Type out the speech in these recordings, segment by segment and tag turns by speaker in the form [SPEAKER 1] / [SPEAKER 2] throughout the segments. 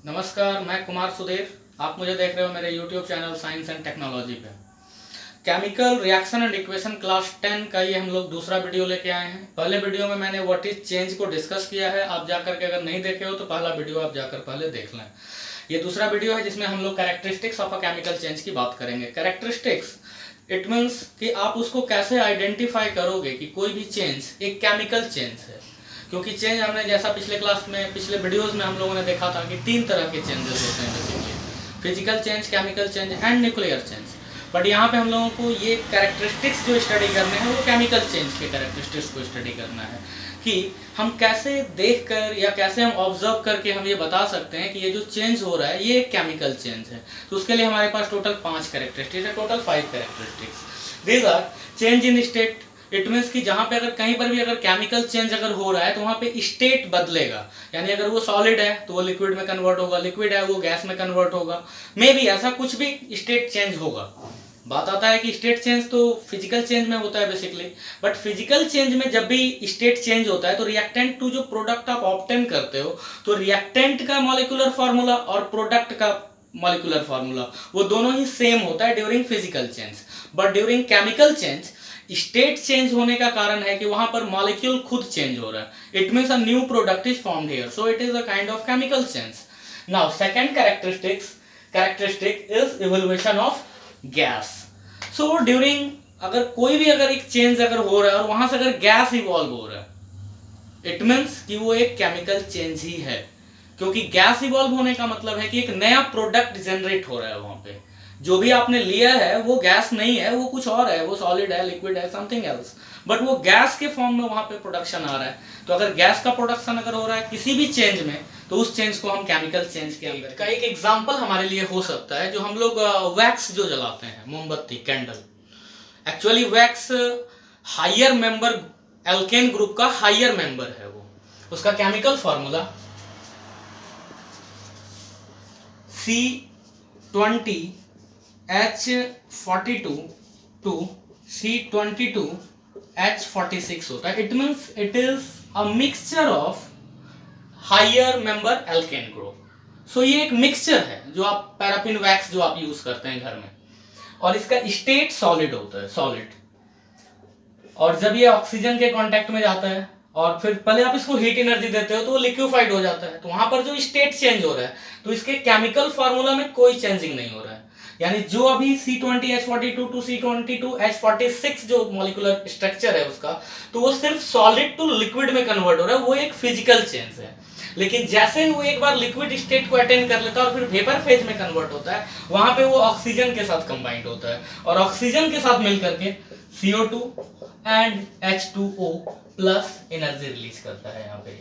[SPEAKER 1] नमस्कार, मैं कुमार सुधीर। आप मुझे देख रहे हो मेरे YouTube channel science and technology पे। Chemical reaction and equation class 10 का ये हम लोग दूसरा वीडियो लेके आए हैं। पहले वीडियो में मैंने व्हाट इज चेंज को डिस्कस किया है। आप जाकर के अगर नहीं देखे हो तो पहला वीडियो आप जाकर पहले देख लें। ये दूसरा वीडियो है जिसमें हम लोग characteristics of a chemical change की बात करेंगे। कैरेक्टरिस्टिक्स इट मीन्स कि आप उसको कैसे आइडेंटिफाई करोगे कि कोई भी चेंज एक केमिकल चेंज है। क्योंकि चेंज हमने जैसा पिछले वीडियोस में हम लोगों ने देखा था कि 3 तरह के चेंजेस होते हैं basically, physical change, chemical change and nuclear change. But यहाँ पे हम लोगों को ये कैरेक्टरिस्टिक्स जो स्टडी करने हैं वो केमिकल चेंज के कैरेक्टरिस्टिक्स को स्टडी करना है कि हम कैसे देखकर या कैसे हम ऑब्जर्व करके हम ये बता सकते हैं कि ये जो चेंज हो रहा है ये एक केमिकल चेंज है। तो उसके लिए हमारे पास टोटल 5 कैरेक्टरिस्टिक्स है, total 5 characteristics. These are change in state. It means कि जहां पे अगर कहीं पर भी अगर केमिकल चेंज अगर हो रहा है तो वहां पे स्टेट बदलेगा। यानी अगर वो सॉलिड है तो वो लिक्विड में कन्वर्ट होगा, लिक्विड है वो गैस में कन्वर्ट होगा, मे बी ऐसा कुछ भी स्टेट चेंज होगा। बात आता है कि स्टेट चेंज तो फिजिकल चेंज में होता है बेसिकली, बट फिजिकल चेंज में जब भी स्टेट चेंज होता है तो रिएक्टेंट टू जो प्रोडक्ट आप ऑब्टेन करते हो तो रिएक्टेंट का मॉलिक्यूलर फार्मूला और प्रोडक्ट का मॉलिक्यूलर फार्मूला वो दोनों ही सेम होता है during physical change. But during chemical change state change होने का कारण है कि वहां पर मॉलिक्यूल खुद चेंज हो रहा है। It means a new product is formed here, so it is a kind of chemical change. Now second characteristic is evolution of gas. So during अगर कोई भी अगर एक चेंज अगर हो रहा है और वहां से अगर गैस इवॉल्व हो रहा है इट मींस कि वो एक केमिकल चेंज ही है। क्योंकि गैस इवॉल्व होने का मतलब है कि एक नया प्रोडक्ट जनरेट हो रहा है। वहां पे जो भी आपने लिया है वो गैस नहीं है, वो कुछ और है, वो सॉलिड है, लिक्विड है, समथिंग एल्स, बट वो गैस के फॉर्म में वहां पे प्रोडक्शन आ रहा है। तो अगर गैस का प्रोडक्शन अगर हो रहा है किसी भी चेंज में तो उस चेंज को हम केमिकल चेंज के अंदर का एक एग्जांपल हमारे लिए हो सकता है जो हम लोग वैक्स जो जलाते हैं, मोमबत्ती, candle. Actually wax higher member alkane group का हायर मेंबर है। वो उसका chemical formula C20H42 to C22H46 होता है। It means it is a mixture of higher member alkane group. So ये एक मिक्सचर है जो आप पैराफिन वैक्स जो आप यूज करते हैं घर में, और इसका स्टेट सॉलिड होता है, सॉलिड। और जब ये ऑक्सीजन के कांटेक्ट में जाता है और फिर पहले आप इसको हीट एनर्जी देते हो तो वो लिक्विफाइड हो जाता है। तो वहां पर जो स्टेट चेंज हो रहा है तो इसके केमिकल फार्मूला में कोई चेंजिंग नहीं हो रहा है। यानी जो अभी C20H42 टू C22H46 जो मॉलिक्यूलर स्ट्रक्चर है उसका, तो वो सिर्फ सॉलिड टू लिक्विड में कन्वर्ट हो रहा है, वो एक फिजिकल चेंज है। लेकिन जैसे ही वो एक बार लिक्विड स्टेट को अटेन कर लेता है और फिर वेपर फेज में कन्वर्ट होता है, वहां पे वो ऑक्सीजन के साथ कंबाइंड होता है और ऑक्सीजन के साथ मिलकर के CO2 and H2O plus energy release करता है यहाँ पे।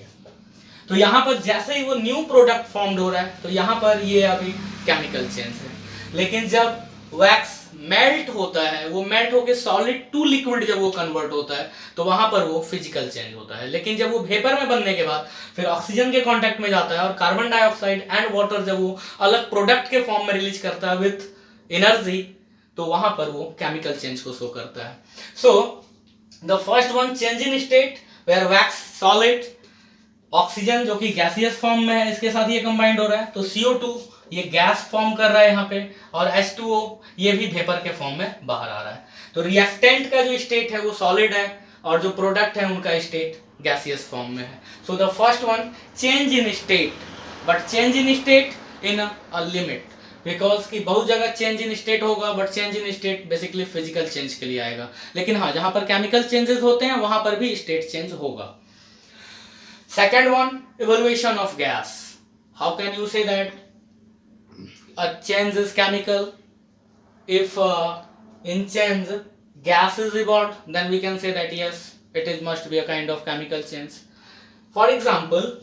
[SPEAKER 1] तो यहाँ पर जैसे ही वो न्यू प्रोडक्ट फॉर्म्ड हो रहा है तो यहाँ पर ये अभी केमिकल चेंज है। लेकिन जब वैक्स मेल्ट होता है, वो मेल्ट होकर सॉलिड टू लिक्विड जब वो कन्वर्ट होता है तो वहां पर वो फिजिकल चेंज होता है। लेकिन जब वो वेपर में बनने के बाद फिर ऑक्सीजन के कांटेक्ट में जाता है और कार्बन डाइऑक्साइड एंड वाटर जब वो अलग प्रोडक्ट के फॉर्म में रिलीज करता है विथ एनर्जी, तो वहां पर वो केमिकल चेंज को शो करता है। So the first one, change in state where wax solid, oxygen जो कि गैसियस फॉर्म में है इसके साथ ये कंबाइंड हो रहा है, तो CO2 ये गैस फॉर्म कर रहा है यहाँ पे, और H2O ये भी वेपर के फॉर्म में बाहर आ रहा है। तो रिएक्टेंट का जो स्टेट है वो सॉलिड है और जो प्रोडक्ट है उनका स्टेट गैसियस फॉर्म में है। So the first one, change in state, but change in state in a limit, because कि बहुत जगह चेंज इन स्टेट होगा but change in state basically physical change के लिए आएगा। लेकिन हाँ, जहां पर केमिकल चेंजेस होते हैं वहां पर भी स्टेट चेंज होगा। Second one, evaluation of gas. How can you say that a change is chemical? If in change gas is evolved, then we can say that yes, it is must be a kind of chemical change. For example,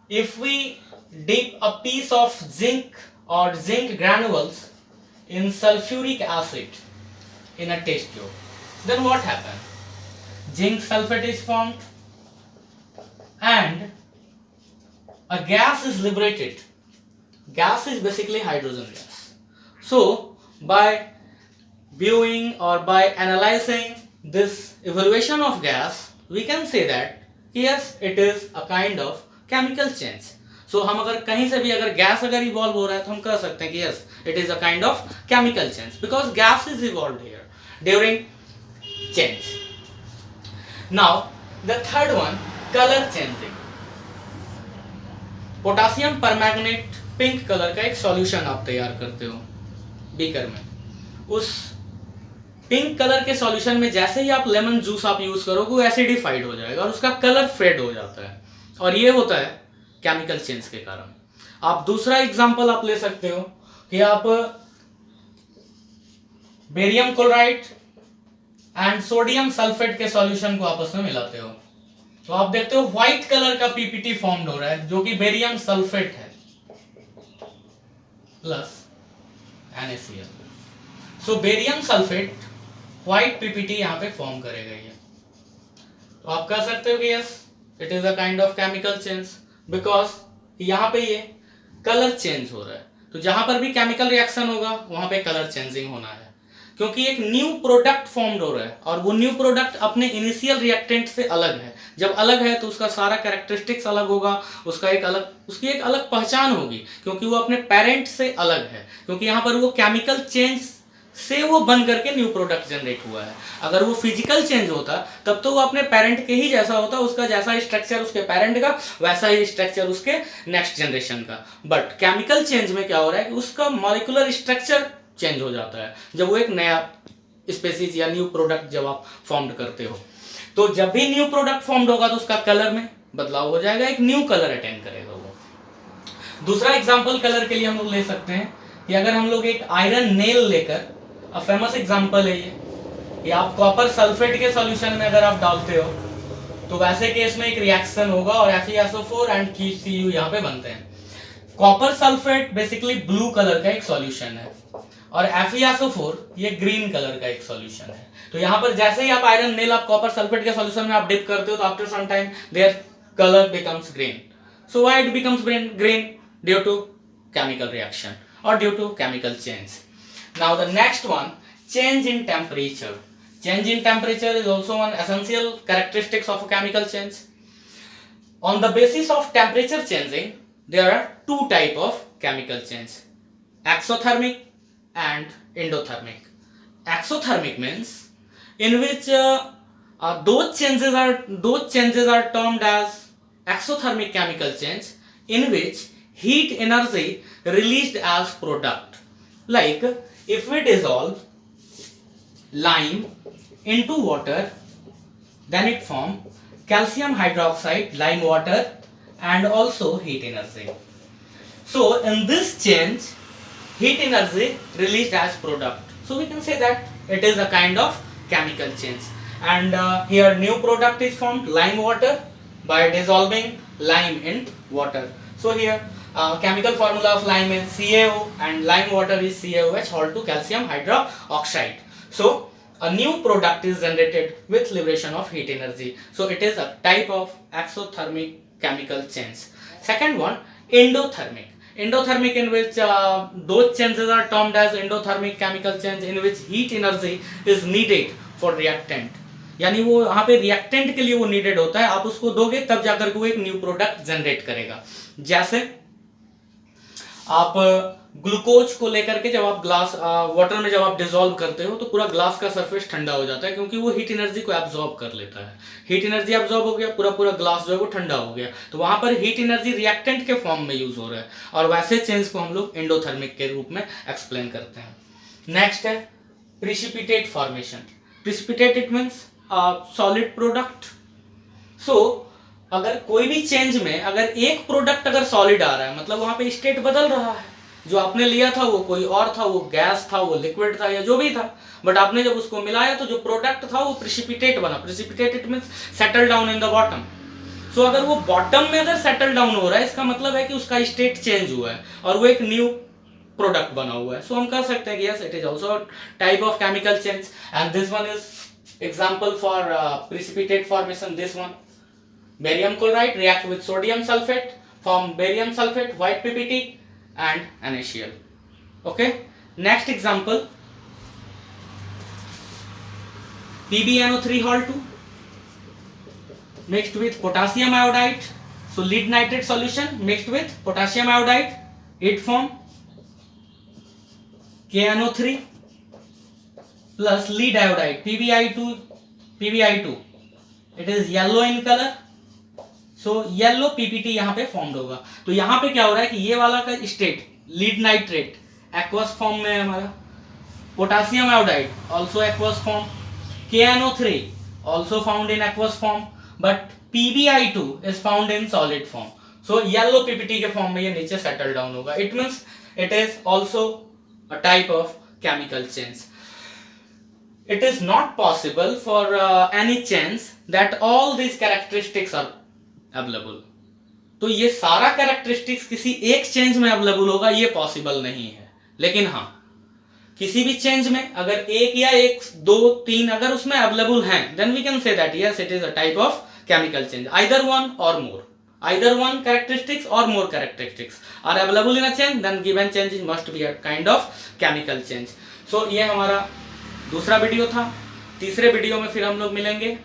[SPEAKER 1] if we dip a piece of zinc or zinc granules in sulfuric acid in a test tube, then what happens? Zinc sulfate is formed and a gas is liberated. Gas is basically hydrogen gas. So by viewing or by analyzing this evaluation of gas, we can say that yes, it is a kind of chemical change. सो हम अगर कहीं से भी अगर gas अगर evolve हो रहा है तो हम कह सकते हैं कि yes it is a kind of chemical change because gas is evolve here during change. Now the third one, colour changing. Potassium permanganate pink colour का एक सॉल्यूशन आप तैयार करते हो बीकर में. उस पिंक कलर के सॉल्यूशन में जैसे ही आप लेमन जूस आप यूज करोगे वो एसिडिफाइड हो जाएगा और उसका कलर फेड हो जाता है और ये होता है केमिकल चेंज के कारण. आप दूसरा एग्जांपल आप ले सकते हो कि आप barium chloride and sodium sulphate के सॉल्यूशन को आपस में मिलाते हो तो आप देखते हो व्हाइट कलर का पीपीटी फॉर्म्ड हो रहा है जो कि बेरियम सल्फेट है प्लस NaCl. सो बेरियम सल्फेट व्हाइट पीपीटी यहां पे फॉर्म करेगा ये. तो आप कह सकते हो कि yes it is a kind of chemical change because यहां पे ये कलर चेंज हो रहा है. तो जहां पर भी केमिकल रिएक्शन होगा वहां पे कलर चेंजिंग होना है क्योंकि एक न्यू प्रोडक्ट फॉर्म्ड हो रहा है और वो न्यू प्रोडक्ट अपने इनिशियल रिएक्टेंट से अलग है. जब अलग है तो उसका सारा कैरेक्टरिस्टिक्स अलग होगा, उसकी एक अलग पहचान होगी क्योंकि वो अपने पेरेंट से अलग है क्योंकि यहाँ पर वो केमिकल चेंज से वो बन करके न्यू प्रोडक्ट जनरेट हुआ है. अगर वो फिजिकल चेंज होता तब तो वो अपने पेरेंट के ही जैसा होता, उसका जैसा स्ट्रक्चर उसके पेरेंट का वैसा ही स्ट्रक्चर उसके नेक्स्ट जनरेशन का. बट केमिकल चेंज में क्या हो रहा है कि उसका मॉलिक्यूलर स्ट्रक्चर चेंज हो जाता है जब वो एक नया स्पेसीज या न्यू प्रोडक्ट जब आप फॉर्म्ड करते हो. तो जब भी न्यू प्रोडक्ट फॉर्म्ड होगा तो उसका कलर में बदलाव हो जाएगा, एक न्यू कलर अटेन करेगा वो. दूसरा एग्जांपल कलर के लिए हम लोग ले सकते हैं कि अगर हम लोग एक आयरन नेल लेकर, अब फेमस एग्जांपल है ये आप कॉपर सल्फेट के सॉल्यूशन में अगर आप डालते हो तो वैसे केस में एक रिएक्शन होगा और FeSO4 एंड Cu यहाँ पे बनते हैं. Copper sulphate basically blue colour का एक सॉल्यूशन है और FeSO4 ये ग्रीन कलर का एक सॉल्यूशन है. तो यहाँ पर जैसे ही आप आयरन नेल आप कॉपर सल्फेट के सॉल्यूशन में आप डिप करते हो तो after some time there colour becomes green. So why it becomes green? Due to chemical reaction or due to chemical change. Now the next one, change in temperature. Change in temperature is also one essential characteristics of a chemical change. On the basis of temperature changing, there are two type of chemical change: exothermic and endothermic. Exothermic means in which those changes are termed as exothermic chemical change, in which heat energy released as product. Like if we dissolve lime into water, then it form calcium hydroxide, lime water, and also heat energy. So in this change, heat energy released as product. So we can say that it is a kind of chemical change. And here new product is formed, lime water, by dissolving lime in water. So here chemical formula of lime is CaO and lime water is CaOH whole to calcium hydroxide. So a new product is generated with liberation of heat energy. So it is a type of exothermic chemical change. Second one, endothermic. Endothermic, in which those changes are termed as endothermic chemical change, in which heat energy is needed for reactant. यानी वो यहाँ पे reactant के लिए वो needed होता है, आप उसको दोगे तब जाकर के वो एक न्यू प्रोडक्ट जनरेट करेगा. जैसे आप ग्लूकोज को लेकर के जब आप ग्लास वाटर में जब आप डिसॉल्व करते हो तो पूरा ग्लास का सरफेस ठंडा हो जाता है क्योंकि वो हीट एनर्जी को एब्जॉर्ब कर लेता है. हीट एनर्जी एब्जॉर्ब हो गया, पूरा ग्लास जो है वो ठंडा हो गया, तो वहां पर हीट एनर्जी रिएक्टेंट के फॉर्म में यूज हो रहा है और वैसे चेंज को हम लोग एंडोथर्मिक के रूप में एक्सप्लेन करते हैं. नेक्स्ट है precipitate formation. Precipitate it means solid product. So अगर कोई भी चेंज में अगर एक प्रोडक्ट अगर सॉलिड आ रहा है मतलब वहां पे स्टेट बदल रहा है, जो आपने लिया था वो कोई और था, वो गैस था, वो लिक्विड था या जो भी था, बट आपने जब उसको मिलाया तो जो प्रोडक्ट था वो प्रिसिपिटेट बना. Precipitate it means settle down in the bottom. So अगर वो बॉटम में अगर सेटल डाउन हो रहा है इसका मतलब है कि उसका स्टेट चेंज हुआ है और वो एक न्यू प्रोडक्ट बना हुआ है. सो हम कह सकते हैं कि yes it is also type of chemical change and this one is example for precipitate formation. This one, barium chloride react with sodium sulfate, form barium sulfate, white PPT and NaCl. Okay, next example, PbNO3 2 mixed with potassium iodide So lead nitrate solution mixed with potassium iodide, it form KNO3 plus lead iodide PbI2. It is yellow in color. So yellow PPT यहाँ पे formed होगा। तो यहाँ पे क्या हो रहा है कि ये वाला का state lead nitrate aqueous form में है हमारा, potassium iodide also aqueous form, KNO3 also found in aqueous form, but PbI2 is found in solid form. So yellow PPT के फॉर्म में ये नीचे सेटल डाउन होगा। It means it is also a type of chemical change. It is not possible for any change that all these characteristics are available. तो ये सारा characteristics किसी एक चेंज में अवेलेबल होगा ये पॉसिबल नहीं है। लेकिन हाँ, किसी भी चेंज में अगर एक या एक दो तीन अगर उसमें अवेलेबल हैं, then we can say that yes it is a type of chemical change. Either one or more, either one characteristics or more characteristics are available in a change, then given change must be a kind of chemical change. So ये हमारा दूसरा video था। तीसरे video में फिर हम लोग मिलेंगे।